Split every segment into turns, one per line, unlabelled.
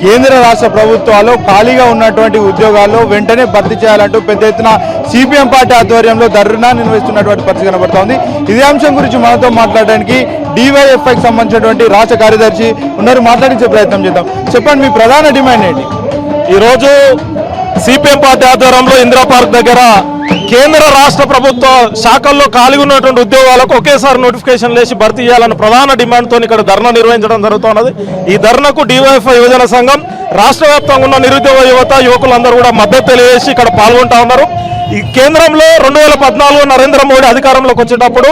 కేంద్ర రాష్ట్ర ప్రభుత్వాలు ఖాళీగా ఉన్నటువంటి ఉద్యోగాల్లో వెంటనే భర్తీ చేయాలంటూ పెద్ద ఎత్తున సిపిఎం పార్టీ ఆధ్వర్యంలో ధర్నా నిర్వహిస్తున్నటువంటి పరిస్థితి కనబడుతోంది. ఇదే అంశం గురించి మనతో మాట్లాడడానికి డివైఎఫ్ఐకి సంబంధించినటువంటి రాష్ట్ర కార్యదర్శి ఉన్నారు, మాట్లాడించే ప్రయత్నం చేద్దాం. చెప్పండి, మీ ప్రధాన డిమాండ్ ఏంటి?
ఈరోజు సిపిఎం పార్టీ ఆధ్వర్యంలో ఇందిరా పార్క్ దగ్గర కేంద్ర రాష్ట్ర ప్రభుత్వ శాఖల్లో ఖాళీ ఉన్నటువంటి ఉద్యోగాలకు ఒకేసారి నోటిఫికేషన్ లేచి భర్తీ చేయాలన్న ప్రధాన డిమాండ్తో ఇక్కడ ధర్నా నిర్వహించడం జరుగుతున్నది. ఈ ధర్నాకు డివైఎఫ్ఐ యువజన సంఘం రాష్ట్ర వ్యాప్తంగా ఉన్న నిరుద్యోగ యువకులందరూ కూడా మద్దతు తెలియజేసి ఇక్కడ పాల్గొంటా ఉన్నారు. ఈ కేంద్రంలో 2014 నరేంద్ర మోడీ అధికారంలోకి వచ్చేటప్పుడు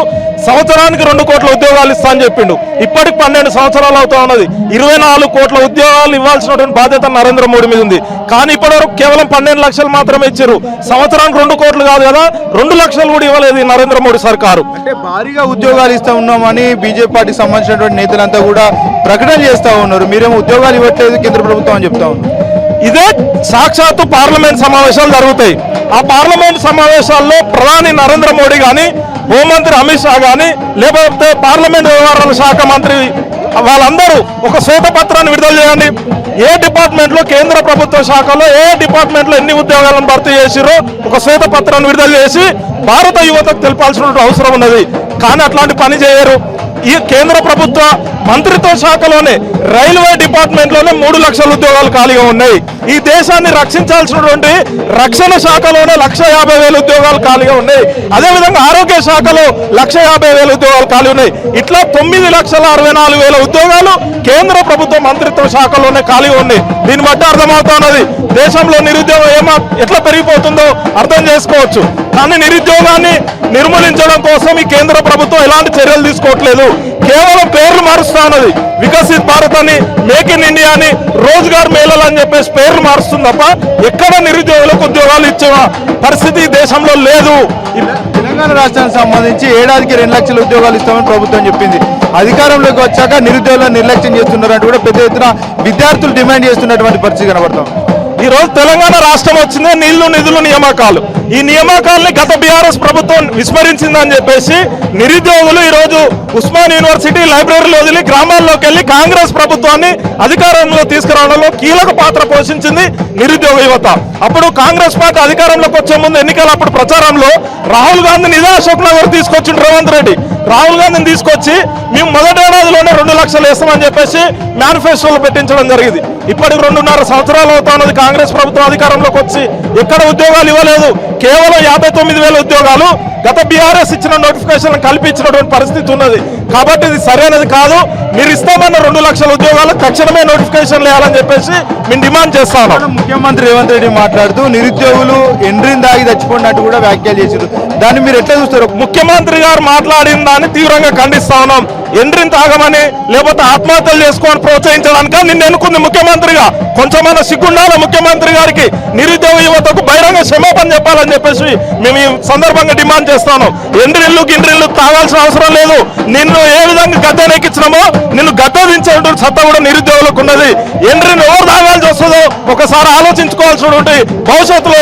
సంవత్సరానికి 2 కోట్ల ఉద్యోగాలు ఇస్తా అని చెప్పిండు. ఇప్పటికి 12 సంవత్సరాలు అవుతా ఉన్నది. 24 కోట్ల ఉద్యోగాలు ఇవ్వాల్సినటువంటి బాధ్యత నరేంద్ర మోడీ మీద ఉంది. కానీ ఇప్పటివరకు కేవలం 12 లక్షలు మాత్రమే ఇచ్చారు. సంవత్సరానికి 2 కోట్లు కాదు కదా, 2 లక్షలు కూడా ఇవ్వలేదు నరేంద్ర మోడీ సర్కారు.
అంటే భారీగా ఉద్యోగాలు ఇస్తా ఉన్నామని బీజేపీ పార్టీకి సంబంధించినటువంటి నేతలంతా కూడా ప్రకటన చేస్తా ఉన్నారు. మీరేమో ఉద్యోగాలు ఇవ్వట్లేదు కేంద్ర ప్రభుత్వం అని చెప్తా ఉన్నారు.
ఇదే సాక్షాత్తు పార్లమెంట్ సమావేశాలు జరుగుతాయి. ఆ పార్లమెంట్ సమావేశాల్లో ప్రధాని నరేంద్ర మోడీ కానీ, హోంమంత్రి అమిత్ షా కానీ, లేకపోతే పార్లమెంట్ వ్యవహారాల శాఖ మంత్రి వాళ్ళందరూ ఒక శ్వేతపత్రాన్ని విడుదల చేయండి. ఏ డిపార్ట్మెంట్లో కేంద్ర ప్రభుత్వ శాఖలో ఏ డిపార్ట్మెంట్లో ఎన్ని ఉద్యోగాలను భర్తీ చేసిరో ఒక శ్వేతపత్రాన్ని విడుదల చేసి భారత యువతకు తెలపాల్సిన అవసరం ఉన్నది. కానీ అట్లాంటి పని చేయరు. ఈ కేంద్ర ప్రభుత్వ మంత్రిత్వ శాఖలోనే రైల్వే డిపార్ట్మెంట్లోనే 3 లక్షల ఉద్యోగాలు ఖాళీగా ఉన్నాయి. ఈ దేశాన్ని రక్షించాల్సినటువంటి రక్షణ శాఖలోనే 1,50,000 ఉద్యోగాలు ఖాళీగా ఉన్నాయి. అదేవిధంగా ఆరోగ్య శాఖలో 1,50,000 ఉద్యోగాలు ఖాళీ ఉన్నాయి. ఇట్లా 9,64,000 ఉద్యోగాలు కేంద్ర ప్రభుత్వ మంత్రిత్వ శాఖలోనే ఖాళీగా ఉన్నాయి. దీన్ని బట్టి అర్థమవుతున్నది దేశంలో నిరుద్యోగం ఎట్లా పెరిగిపోతుందో అర్థం చేసుకోవచ్చు. కానీ నిరుద్యోగాన్ని నిర్మూలించడం కోసం ఈ కేంద్ర ప్రభుత్వం ఎలాంటి చర్యలు తీసుకోవట్లేదు. కేవలం పేర్లు మారుస్తా ఉన్నది. వికసిత్ భారత్ అని, మేక్ ఇన్ ఇండియా అని, రోజ్గార్ మేళలు అని చెప్పేసి పేర్లు మారుస్తుంది తప్ప ఎక్కడ నిరుద్యోగులకు ఉద్యోగాలు ఇచ్చే పరిస్థితి దేశంలో లేదు.
తెలంగాణ రాష్ట్రానికి సంబంధించి ఏడాదికి 2 లక్షల ఉద్యోగాలు ఇస్తామని ప్రభుత్వం చెప్పింది. అధికారంలోకి వచ్చాక నిరుద్యోగులను నిర్లక్ష్యం చేస్తున్నారంటూ కూడా పెద్ద ఎత్తున విద్యార్థులు డిమాండ్ చేస్తున్నటువంటి పరిస్థితి కనబడతాం.
ఈ రోజు తెలంగాణ రాష్ట్రం వచ్చిందే నీళ్లు నిధులు నియామకాలు. ఈ నియామకాలని గత బీఆర్ఎస్ ప్రభుత్వం విస్మరించిందని చెప్పేసి నిరుద్యోగులు ఈరోజు ఉస్మాన్ యూనివర్సిటీ లైబ్రరీలు వదిలి గ్రామాల్లోకి వెళ్ళి కాంగ్రెస్ ప్రభుత్వాన్ని అధికారంలో తీసుకురావడంలో కీలక పాత్ర పోషించింది నిరుద్యోగ యువత. అప్పుడు కాంగ్రెస్ పార్టీ అధికారంలోకి వచ్చే ముందు ఎన్నికలప్పుడు ప్రచారంలో రాహుల్ గాంధీని ఇదే అశోక్ నగర్ తీసుకొచ్చిండు రేవంత్ రెడ్డి. రాహుల్ గాంధీని తీసుకొచ్చి మేము మొదటి ఏడాదిలోనే 2 లక్షలు వేస్తామని చెప్పేసి మేనిఫెస్టోలో పెట్టించడం జరిగింది. ఇప్పటికి 2.5 సంవత్సరాలు అవుతా ఉన్నది కాంగ్రెస్ ప్రభుత్వం అధికారంలోకి వచ్చి. ఎక్కడ ఉద్యోగాలు ఇవ్వలేదు. కేవలం 59,000 ఉద్యోగాలు గత బీఆర్ఎస్ ఇచ్చిన నోటిఫికేషన్ కల్పించినటువంటి పరిస్థితి ఉన్నది. కాబట్టి ఇది సరైనది కాదు. మీరు ఇస్తామన్న 2 లక్షల ఉద్యోగాలు తక్షణమే నోటిఫికేషన్ వేయాలని చెప్పేసి మేము డిమాండ్ చేస్తాను.
ముఖ్యమంత్రి రేవంత్ రెడ్డి మాట్లాడుతూ నిరుద్యోగులు ఎండ్రిని దాగి చచ్చిపోయినట్టు కూడా వ్యాఖ్యలు చేశారు. దాన్ని మీరు ఎట్లా చూస్తారు?
ముఖ్యమంత్రి గారు మాట్లాడిన దాన్ని తీవ్రంగా ఖండిస్తా ఉన్నాం. ఎండ్రిని తాగమని లేకపోతే ఆత్మహత్యలు చేసుకోమని ప్రోత్సహించడానికి నిన్ను ఎన్నుకుంది ముఖ్యమంత్రిగా. కొంచెమైనా సిగ్గుండాల ముఖ్యమంత్రి గారికి. నిరుద్యోగ యువతకు బహిరంగ క్షమాపణ చెప్పాలని చెప్పేసి మేము ఈ సందర్భంగా డిమాండ్ చేస్తాను. ఎండ్రిల్లు గిడ్రిల్లు తాగాల్సిన అవసరం లేదు. నిన్ను ఏ విధంగా గద్దెనెక్కించినామో నిన్ను గద్దెదించేటువంటి సత్తా కూడా నిరుద్యోగులకు ఉన్నది. ఎండ్రిని ఎవరు తాగాల్సి వస్తుందో ఒకసారి ఆలోచించుకోవాల్సినటువంటి భవిష్యత్తులో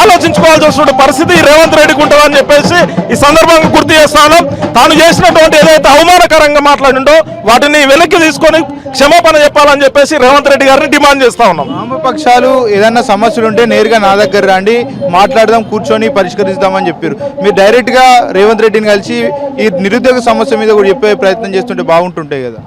ఆలోచించుకోవాల్సి వస్తున్న పరిస్థితి రేవంత్ రెడ్డికి ఉంటుందని చెప్పేసి ఈ సందర్భంగా గుర్తు చేస్తాను. తాను చేసినటువంటి ఏదైతే అవమానకరంగా మాట్లాడిండో వాటిని వెనక్కి తీసుకొని క్షమాపణ చెప్పాలని చెప్పేసి రేవంత్ రెడ్డి గారిని డిమాండ్ చేస్తా ఉన్నాం.
వామపక్షాలు ఏదన్నా సమస్యలు ఉంటే నేరుగా నా దగ్గర రండి, మాట్లాడదాం, కూర్చొని పరిష్కరిస్తామని చెప్పారు. మీరు డైరెక్ట్ గా రేవంత్ రెడ్డిని కలిసి ఈ నిరుద్యోగ సమస్య మీద కూడా చెప్పే ప్రయత్నం చేస్తుంటే బాగుంటుంటాయి కదా.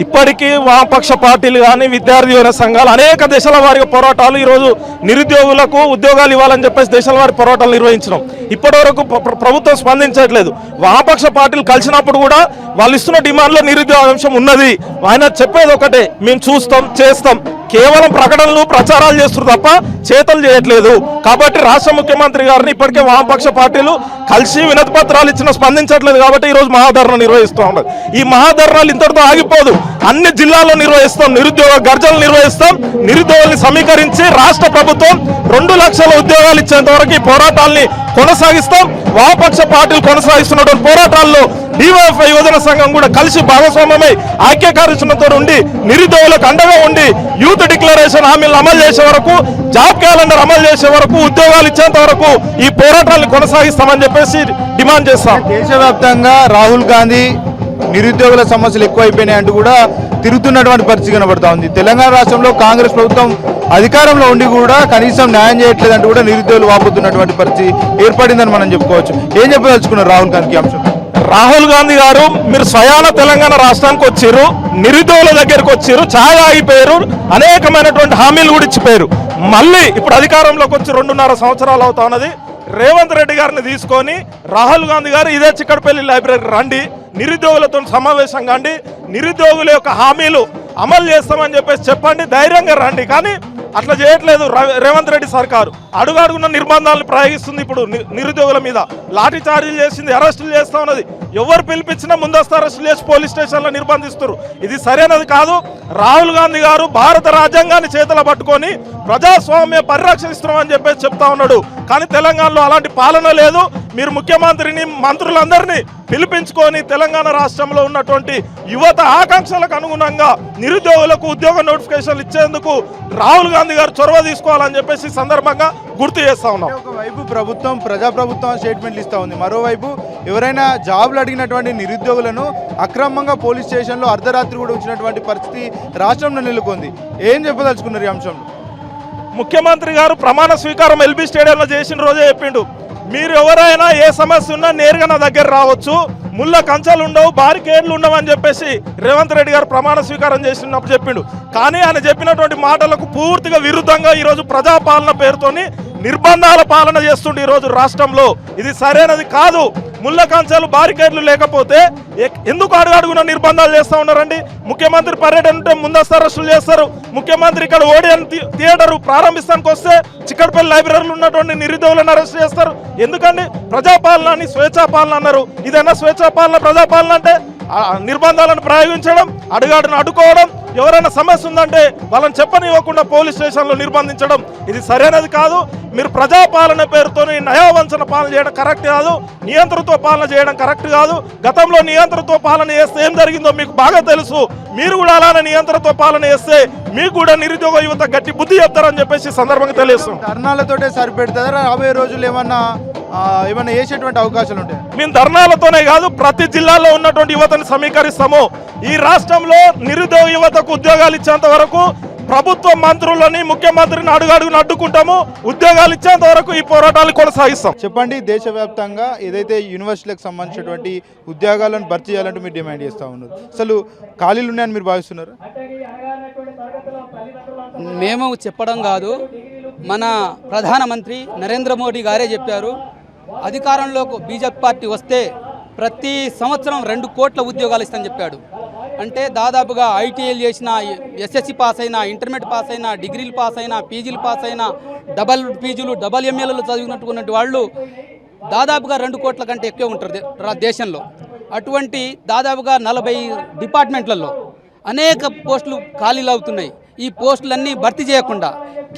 ఇప్పటికీ వామపక్ష పార్టీలు కానీ విద్యార్థి యువన సంఘాలు అనేక దశల వారి పోరాటాలు ఈరోజు నిరుద్యోగులకు ఉద్యోగాలు ఇవ్వాలని చెప్పేసి దశల వారి పోరాటాలు నిర్వహించడం. ఇప్పటి వరకు ప్రభుత్వం స్పందించట్లేదు. వామపక్ష పార్టీలు కలిసినప్పుడు కూడా వాళ్ళు ఇస్తున్న డిమాండ్లో నిరుద్యోగ అంశం ఉన్నది. ఆయన చెప్పేది ఒకటే, మేము చూస్తాం చేస్తాం. కేవలం ప్రకటనలు ప్రచారాలు చేస్తున్నారు తప్ప చేతలు చేయట్లేదు. కాబట్టి రాష్ట్ర ముఖ్యమంత్రి గారిని ఇప్పటికే వామపక్ష పార్టీలు కలిసి వినతి పత్రాలు ఇచ్చిన స్పందించట్లేదు. కాబట్టి ఈరోజు మహాధరణ నిర్వహిస్తూ ఉన్నారు. ఈ మహాధరణలు ఇంతటితో ఆగిపోదు. అన్ని జిల్లాల్లో నిర్వహిస్తాం. నిరుద్యోగ గర్జనలు నిర్వహిస్తాం. నిరుద్యోగుల్ని సమీకరించి రాష్ట్ర ప్రభుత్వం 2 లక్షల ఉద్యోగాలు ఇచ్చేంత వరకు ఈ పోరాటాల్ని కొనసాగిస్తాం. వామపక్ష పార్టీలు కొనసాగిస్తున్నటువంటి పోరాటాల్లో డివైఎఫ్ఐ యువజన సంఘం కూడా కలిసి భాగస్వామ్యమై ఐక్య కార్యాచరణతో ఉండి నిరుద్యోగులకు అండగా ఉండి యూత్ డిక్లరేషన్ హామీలను అమలు చేసే వరకు, జాబ్ క్యాలెండర్ అమలు చేసే వరకు, ఉద్యోగాలు ఇచ్చేంత వరకు ఈ పోరాటాలను కొనసాగిస్తామని చెప్పేసి డిమాండ్ చేస్తాం.
దేశవ్యాప్తంగా రాహుల్ గాంధీ నిరుద్యోగుల సమస్యలు ఎక్కువైపోయినాయి అంటూ కూడా తిరుగుతున్నటువంటి పరిస్థితి కనబడతా ఉంది. తెలంగాణ రాష్ట్రంలో కాంగ్రెస్ ప్రభుత్వం అధికారంలో ఉండి కూడా కనీసం న్యాయం చేయట్లేదంటూ కూడా నిరుద్యోగులు వాపోతున్నటువంటి పరిస్థితి ఏర్పడిందని మనం చెప్పుకోవచ్చు. ఏం చెప్పదలుచుకున్నారు రాహుల్ గాంధీ అంశం?
రాహుల్ గాంధీ గారు మీరు స్వయాన తెలంగాణ రాష్ట్రానికి వచ్చారు, నిరుద్యోగుల దగ్గరికి వచ్చారు, ఛాయ్ ఆగిపోయారు, అనేకమైనటువంటి హామీలు కూడా ఇచ్చిపోయారు. మళ్ళీ ఇప్పుడు అధికారంలోకి వచ్చి 2.5 సంవత్సరాలు అవుతా ఉన్నది. రేవంత్ రెడ్డి గారిని తీసుకొని రాహుల్ గాంధీ గారు ఇదే చిక్కడపల్లి లైబ్రరీకి రండి, నిరుద్యోగులతో సమావేశం కాండి, నిరుద్యోగుల యొక్క హామీలు అమలు చేస్తామని చెప్పేసి చెప్పండి, ధైర్యంగా రండి. కానీ అట్లా చేయట్లేదు రేవంత్ రెడ్డి సర్కారు. అడుగడుగున్న నిర్బంధాలను ప్రయోగిస్తుంది. ఇప్పుడు నిరుద్యోగుల మీద లాఠీ చార్జీలు చేసింది, అరెస్టులు చేస్తా ఉన్నది. ఎవరు పిలిపించినా ముందస్తు అరెస్టులు చేసి పోలీస్ స్టేషన్లో నిర్బంధిస్తారు. ఇది సరైనది కాదు. రాహుల్ గాంధీ గారు భారత రాజ్యాంగాన్ని చేతుల పట్టుకొని ప్రజాస్వామ్య పరిరక్షిస్తున్నామని చెప్పేసి చెప్తా ఉన్నాడు. కానీ తెలంగాణలో అలాంటి పాలన లేదు. మీరు ముఖ్యమంత్రిని, మంత్రులందరినీ పిలిపించుకొని తెలంగాణ రాష్ట్రంలో ఉన్నటువంటి యువత ఆకాంక్షలకు అనుగుణంగా నిరుద్యోగులకు ఉద్యోగ నోటిఫికేషన్లు ఇచ్చేందుకు రాహుల్ గాంధీ గారు చొరవ తీసుకోవాలని చెప్పేసి సందర్భంగా గుర్తు చేస్తా ఉన్నాం.
ఒకవైపు ప్రభుత్వం ప్రజాప్రభుత్వం స్టేట్మెంట్లు ఇస్తా ఉంది, మరోవైపు ఎవరైనా జాబ్లు అడిగినటువంటి నిరుద్యోగులను అక్రమంగా పోలీస్ స్టేషన్లో అర్ధరాత్రి కూడా ఉంచినటువంటి పరిస్థితి రాష్ట్రంలో నెలకొంది. ఏం చెప్పదలుచుకున్నారు ఈ అంశంలో?
ముఖ్యమంత్రి గారు ప్రమాణ స్వీకారం ఎల్బీ స్టేడియంలో చేసిన రోజే చెప్పిండు, మీరు ఎవరైనా ఏ సమస్య ఉన్నా నేరుగా నా దగ్గర రావచ్చు, ముళ్ళ కంచాలు ఉండవు, బారికేడ్లు ఉండవు అని చెప్పేసి రేవంత్ రెడ్డి గారు ప్రమాణ స్వీకారం చేసినప్పుడు చెప్పిండు. కానీ ఆయన చెప్పినటువంటి మాటలకు పూర్తిగా విరుద్ధంగా ఈరోజు ప్రజాపాలన పేరుతోని నిర్బంధాల పాలన చేస్తుండే ఈరోజు రాష్ట్రంలో. ఇది సరైనది కాదు. ముళ్ళ కంచాలు, బారికేడ్లు లేకపోతే ఎందుకు అడుగడుగున నిర్బంధాలు చేస్తూ ఉన్నారండి? ముఖ్యమంత్రి పర్యటన ఉంటే ముందస్తు అరెస్టులు చేస్తారు. ముఖ్యమంత్రి ఇక్కడ ఓడియన్ థియేటర్ ప్రారంభిస్తానికి వస్తే చిక్కడపల్లి లైబ్రరీలో ఉన్నటువంటి నిరుద్యోగులను అరెస్ట్ చేస్తారు. ఎందుకండి? ప్రజాపాలన అని స్వేచ్ఛాపాలన అన్నారు. ఇదన్నా స్వేచ్ఛాపాలన, ప్రజాపాలన అంటే నిర్బంధాలను ప్రయోగించడం, అడుగాడును అడ్డుకోవడం, ఎవరైనా సమస్య ఉందంటే వాళ్ళని చెప్పనివ్వకుండా పోలీస్ స్టేషన్లో నిర్బంధించడం, ఇది సరైనది కాదు. మీరు ప్రజాపాలన పేరుతో నయావంచన పాలన చేయడం కరెక్ట్ కాదు, నియంతృత్వ పాలన చేయడం కరెక్ట్ కాదు. గతంలో నియంతృత్వ పాలన చేస్తే ఏం జరిగిందో మీకు బాగా తెలుసు. మీరు కూడా అలానే నియంత్రణతో పాలన చేస్తే మీకు కూడా నిరుద్యోగ యువత గట్టి బుద్ధి చెప్తారని చెప్పేసి సందర్భంగా తెలియజేస్తాం.
ధర్నాలతోటే సరిపెడతారా? రాబోయే రోజులు ఏమన్నా చేసేటువంటి అవకాశాలు ఉంటాయి?
మేము ధర్నాలతోనే కాదు, ప్రతి జిల్లాలో ఉన్నటువంటి యువతను సమీకరిస్తాము. ఈ రాష్ట్రంలో నిరుద్యోగ యువతకు ఉద్యోగాలు ఇచ్చేంత వరకు ప్రభుత్వ మంత్రులని, ముఖ్యమంత్రిని అడుగడుగును అడ్డుకుంటాము. ఉద్యోగాలు ఇచ్చేంత వరకు ఈ పోరాటాలు కొనసాగిస్తాం.
చెప్పండి, దేశవ్యాప్తంగా ఏదైతే యూనివర్సిటీలకు సంబంధించినటువంటి ఉద్యోగాలను భర్తీ చేయాలంటే మీరు డిమాండ్ చేస్తూ ఉన్నారు, అసలు ఖాళీలు ఉన్నాయని మీరు భావిస్తున్నారు?
మేము చెప్పడం కాదు, మన ప్రధానమంత్రి నరేంద్ర మోడీ గారే చెప్పారు, అధికారంలోకి బీజేపీ పార్టీ వస్తే ప్రతి సంవత్సరం 2 కోట్ల ఉద్యోగాలు ఇస్తామని చెప్పాడు. అంటే దాదాపుగా ఐటీఐలు చేసిన, ఎస్ఎస్సి పాస్ అయినా, ఇంటర్మీడియట్ పాస్ అయినా, డిగ్రీలు పాస్ అయినా, పీజీలు పాస్ అయినా, డబల్ పీజీలు, డబల్ ఎంఏలు చదివినట్టుకున్నట్టు వాళ్ళు దాదాపుగా 2 కోట్ల కంటే ఎక్కువ ఉంటారు దేశంలో. అటువంటి దాదాపుగా 40 డిపార్ట్మెంట్లలో అనేక పోస్టులు ఖాళీలు అవుతున్నాయి. ఈ పోస్టులన్నీ భర్తీ చేయకుండా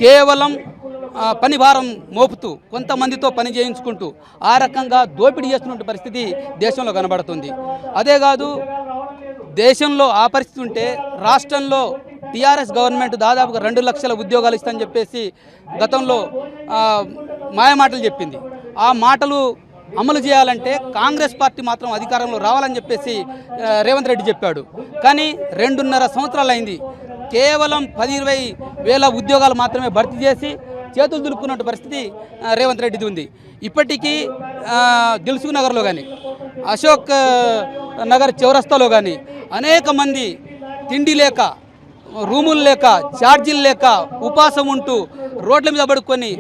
కేవలం పని భారం మోపుతూ కొంతమందితో పని చేయించుకుంటూ ఆ రకంగా దోపిడీ చేస్తున్న పరిస్థితి దేశంలో కనబడుతుంది. అదే కాదు, దేశంలో ఆ పరిస్థితి ఉంటే రాష్ట్రంలో టీఆర్ఎస్ గవర్నమెంట్ దాదాపుగా 2 లక్షల ఉద్యోగాలు ఇస్తామని చెప్పేసి గతంలో మాయమాటలు చెప్పింది. ఆ మాటలు అమలు చేయాలంటే కాంగ్రెస్ పార్టీ మాత్రం అధికారంలో రావాలని చెప్పేసి రేవంత్ రెడ్డి చెప్పాడు. కానీ 2.5 సంవత్సరాలు అయింది. కేవలం 10-20 వేల ఉద్యోగాలు మాత్రమే భర్తీ చేసి చేతులు దులుపుకున్న పరిస్థితి రేవంత్ రెడ్డిది ఉంది. ఇప్పటికీ దిల్సుఖ్ నగర్లో కానీ, అశోక్ నగర్ చౌరస్తాలో కానీ అనేక మంది తిండి లేక, రూములు లేక, ఛార్జీలు లేక ఉపాసం ఉంటూ రోడ్ల మీద పడుకొని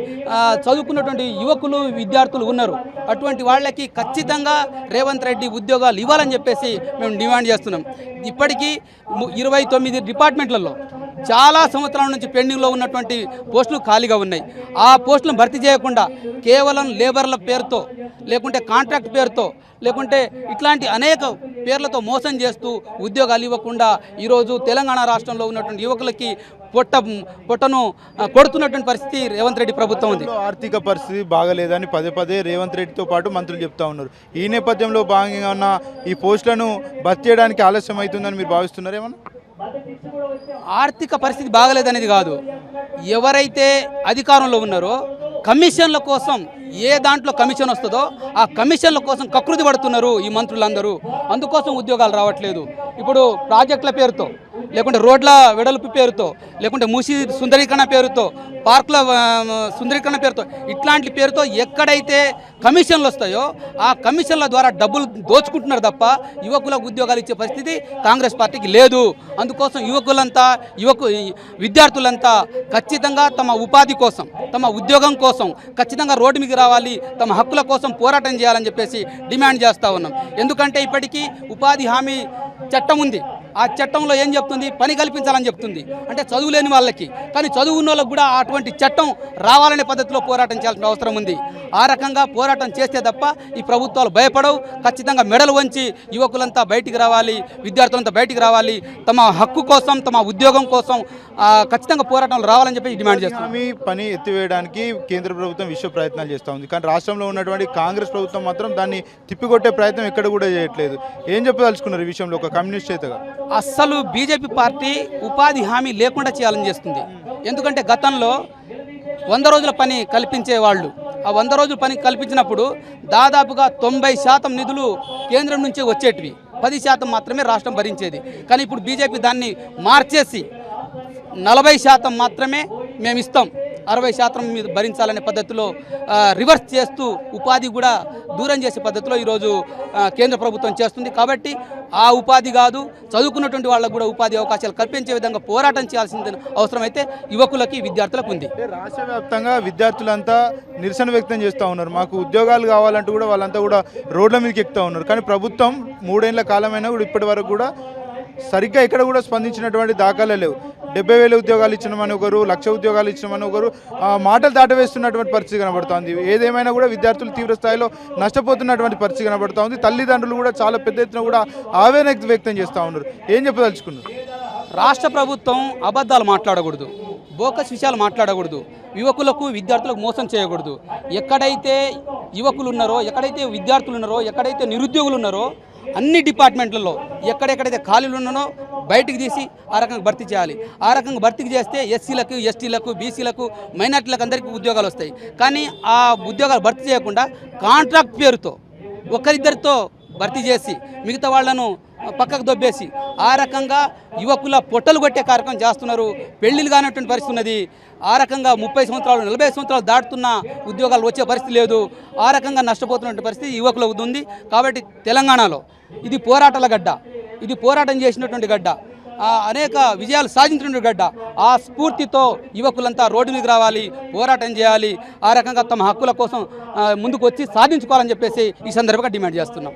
చదువుకున్నటువంటి యువకులు, విద్యార్థులు ఉన్నారు. అటువంటి వాళ్ళకి ఖచ్చితంగా రేవంత్ రెడ్డి ఉద్యోగాలు ఇవ్వాలని చెప్పేసి మేము డిమాండ్ చేస్తున్నాం. ఇప్పటికీ 29 డిపార్ట్మెంట్లలో చాలా సంవత్సరాల నుంచి పెండింగ్లో ఉన్నటువంటి పోస్టులు ఖాళీగా ఉన్నాయి. ఆ పోస్టులను భర్తీ చేయకుండా కేవలం లేబర్ల పేరుతో, లేకుంటే కాంట్రాక్ట్ పేరుతో, లేకుంటే ఇట్లాంటి అనేక పేర్లతో మోసం చేస్తూ ఉద్యోగాలు ఇవ్వకుండా ఈరోజు తెలంగాణ రాష్ట్రంలో ఉన్నటువంటి యువకులకి పొట్టను కొడుతున్నటువంటి పరిస్థితి రేవంత్ రెడ్డి ప్రభుత్వం ఉంది.
ఆర్థిక పరిస్థితి బాగలేదని పదే రేవంత్ రెడ్డితో పాటు మంత్రులు చెప్తా ఉన్నారు. ఈ నేపథ్యంలో భాగంగా ఉన్న ఈ పోస్టులను భర్తీ చేయడానికి ఆలస్యం అవుతుందని మీరు భావిస్తున్నారు ఏమన్నా?
ఆర్థిక పరిస్థితి బాగలేదనేది కాదు, ఎవరైతే అధికారంలో ఉన్నారో కమిషన్ల కోసం ఏ దాంట్లో కమిషన్ వస్తుందో ఆ కమిషన్ల కోసం కకృతి పడుతున్నారు ఈ మంత్రులందరూ. అందుకోసం ఉద్యోగాలు రావట్లేదు. ఇప్పుడు ప్రాజెక్టుల పేరుతో, లేకుంటే రోడ్ల వెడల్పు పేరుతో, లేకుంటే మూసి సుందరీకరణ పేరుతో, పార్కుల సుందరీకరణ పేరుతో, ఇట్లాంటి పేరుతో ఎక్కడైతే కమిషన్లు వస్తాయో ఆ కమిషన్ల ద్వారా డబ్బులు దోచుకుంటున్నారు తప్ప యువకులకు ఉద్యోగాలు ఇచ్చే పరిస్థితి కాంగ్రెస్ పార్టీకి లేదు. అందుకోసం విద్యార్థులంతా ఖచ్చితంగా తమ ఉపాధి కోసం, తమ ఉద్యోగం కోసం ఖచ్చితంగా రోడ్డు మీద రావాలి, తమ హక్కుల కోసం పోరాటం చేయాలని చెప్పేసి డిమాండ్ చేస్తూ ఉన్నాం. ఎందుకంటే ఇప్పటికీ ఉపాధి హామీ చట్టం ఉంది. ఆ చట్టంలో ఏం చెప్తుంది? పని కల్పించాలని చెప్తుంది. అంటే చదువు లేని వాళ్ళకి, కానీ చదువు ఉన్న వాళ్ళకి కూడా అటువంటి చట్టం రావాలనే పద్ధతిలో పోరాటం చేయాల్సిన అవసరం ఉంది. ఆ రకంగా పోరాటం చేస్తే తప్ప ఈ ప్రభుత్వాలు భయపడవు. ఖచ్చితంగా మెడలు వంచి యువకులంతా బయటికి రావాలి, విద్యార్థులంతా బయటికి రావాలి, తమ హక్కు కోసం, తమ ఉద్యోగం కోసం ఖచ్చితంగా పోరాటంలో రావాలని చెప్పి డిమాండ్ చేస్తున్నాం.
హామీ పని ఎత్తివేయడానికి కేంద్ర ప్రభుత్వం విశ్వ ప్రయత్నాలు చేస్తూ ఉంది, కానీ రాష్ట్రంలో ఉన్నటువంటి కాంగ్రెస్ ప్రభుత్వం మాత్రం దాన్ని తిప్పికొట్టే ప్రయత్నం ఎక్కడ కూడా చేయట్లేదు. ఏం చెప్పదలుచుకున్నారు ఈ విషయంలో ఒక కమ్యూనిస్ట్ చేతగా?
అస్సలు బీజేపీ పార్టీ ఉపాధి హామీ లేకుండా చేయాలని చేస్తుంది. ఎందుకంటే గతంలో 100 రోజుల పని కల్పించే వాళ్ళు, ఆ 100 రోజుల పని కల్పించినప్పుడు దాదాపుగా 90% నిధులు కేంద్రం నుంచే వచ్చేటివి, 10% మాత్రమే రాష్ట్రం భరించేది. కానీ ఇప్పుడు బీజేపీ దాన్ని మార్చేసి 40% మాత్రమే మేము ఇస్తాం, 60% మీద భరించాలనే పద్ధతిలో రివర్స్ చేస్తూ ఉపాధి కూడా దూరం చేసే పద్ధతిలో ఈరోజు కేంద్ర ప్రభుత్వం చేస్తుంది. కాబట్టి ఆ ఉపాధి కాదు, చదువుకున్నటువంటి వాళ్ళకు కూడా ఉపాధి అవకాశాలు కల్పించే విధంగా పోరాటం చేయాల్సిన అవసరం అయితే యువకులకి, విద్యార్థులకు ఉంది.
రాష్ట్ర వ్యాప్తంగా విద్యార్థులంతా నిరసన వ్యక్తం చేస్తూ ఉన్నారు. మాకు ఉద్యోగాలు కావాలంటూ కూడా వాళ్ళంతా కూడా రోడ్ల మీదకి ఎక్కుతూ ఉన్నారు. కానీ ప్రభుత్వం 3 ఏళ్ల కాలమైనా కూడా ఇప్పటి వరకు కూడా సరిగ్గా ఇక్కడ కూడా స్పందించినటువంటి దాఖలే లేవు. 70,000 ఉద్యోగాలు ఇచ్చినామని ఒకరు, 1,00,000 ఉద్యోగాలు ఇచ్చినామని ఒకరు మాటలు దాటవేస్తున్నటువంటి పరిస్థితి కనబడుతోంది. ఏదేమైనా కూడా విద్యార్థులు తీవ్ర స్థాయిలో నష్టపోతున్నటువంటి పరిస్థితి కనబడుతోంది. తల్లిదండ్రులు కూడా చాలా పెద్ద ఎత్తున కూడా ఆవేదన వ్యక్తం చేస్తూ ఉన్నారు. ఏం చెప్పదలుచుకున్నారు?
రాష్ట్ర ప్రభుత్వం అబద్ధాలు మాట్లాడకూడదు, బోకస్ విషయాలు మాట్లాడకూడదు, యువకులకు, విద్యార్థులకు మోసం చేయకూడదు. ఎక్కడైతే యువకులు ఉన్నారో, ఎక్కడైతే విద్యార్థులు ఉన్నారో, ఎక్కడైతే నిరుద్యోగులు ఉన్నారో అన్ని డిపార్ట్మెంట్లలో ఎక్కడెక్కడైతే ఖాళీలు ఉన్నానో బయటికి తీసి ఆ రకంగా భర్తీ చేయాలి. ఆ రకంగా భర్తీకి చేస్తే ఎస్సీలకు, ఎస్టీలకు, బీసీలకు, మైనార్టీలకు అందరికీ ఉద్యోగాలు వస్తాయి. కానీ ఆ ఉద్యోగాలు భర్తీ చేయకుండా కాంట్రాక్ట్ పేరుతో ఒకరిద్దరితో భర్తీ చేసి మిగతా వాళ్లను పక్కకు దొబ్బేసి ఆ రకంగా యువకుల పొట్టలు కొట్టే కార్యక్రమం చేస్తున్నారు. పెళ్లిళ్ళు కానటువంటి పరిస్థితి ఉన్నది. ఆ రకంగా 30 సంవత్సరాలు, 40 సంవత్సరాలు దాటుతున్న ఉద్యోగాలు వచ్చే పరిస్థితి లేదు. ఆ రకంగా నష్టపోతున్నటువంటి పరిస్థితి యువకులకు ఉంది. కాబట్టి తెలంగాణలో ఇది పోరాటాల గడ్డ, ఇది పోరాటం చేసినటువంటి గడ్డ, అనేక విజయాలు సాధించినటువంటి గడ్డ. ఆ స్ఫూర్తితో యువకులంతా రోడ్డు మీదకి రావాలి, పోరాటం చేయాలి, ఆ రకంగా తమ హక్కుల కోసం ముందుకు వచ్చి సాధించుకోవాలని చెప్పేసి ఈ సందర్భంగా డిమాండ్ చేస్తున్నాం.